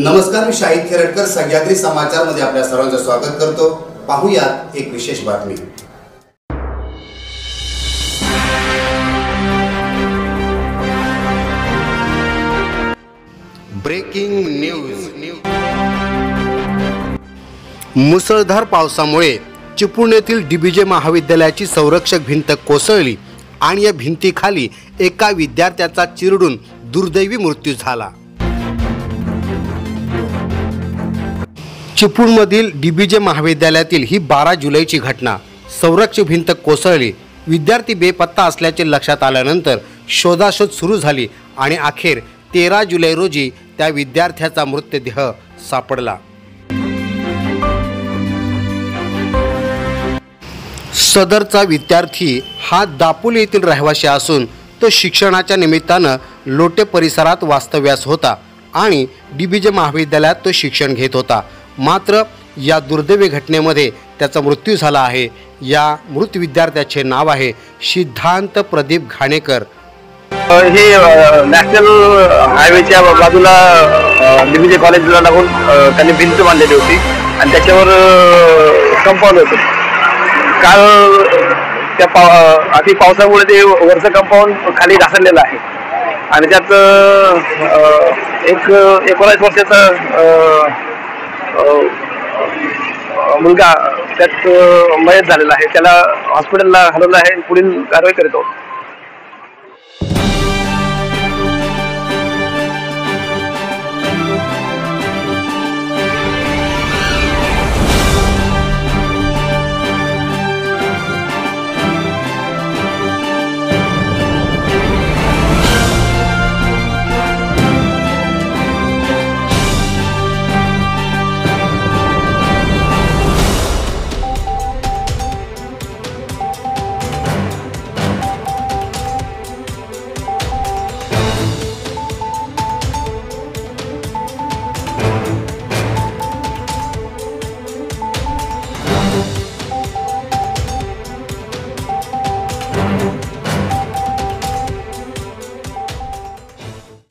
नमस्कार, मी शाहिद खेरटकर सह्याद्री समाचार मध्ये आपल्या सर्वांचं स्वागत करतो। पाहूयात एक विशेष बातमी। Breaking news. मुसळधार पावसामुळे चिपळूण येथील डीबीजे महाविद्यालयाची संरक्षक भिंत कोसळली आणि या भिंतीखाली एका विद्यार्थ्याचा चिरडून दुर्दैवी मृत्यू झाला। चिपळूणमधील डीबीजे महाविद्यालयातील ही 12 जुलैची घटना। संरक्षक भिंत कोसळली, विद्यार्थी बेपत्ता असल्याचे लक्षात आल्यानंतर शोधाशोध सुरू झाली आणि अखेर 13 जुलै रोजी त्या विद्यार्थ्याचा मृतदेह सापडला। सदरचा विद्यार्थी हा दापोली येथील रहिवासी असून तो शिक्षणाच्या निमित्तानं लोटे परिसरात वास्तव्यास होता आणि डीबीजे महाविद्यालयात तो शिक्षण घेत होता। मात्र या दुर्दैवी घटनेमध्ये त्याचा मृत्यू झाला आहे। या मृत विद्यार्थ्याचे नाव आहे सिद्धांत प्रदीप घाणेकर। हे नॅशनल हायवेच्या बाजूला डीबीजे कॉलेजला लागून त्यांनी भिंत बांधलेली होती आणि त्याच्यावर कंपाऊंड होतं। काल त्या अति पावसामुळे ते वरचं कंपाऊंड खाली ढासळलेलं आहे आणि त्यात एक 19 वर्षाचा मुलगा त्यात मयत झालेला आहे। त्याला हॉस्पिटलला हलवलं आहे, पुढील कारवाई करत आहोत।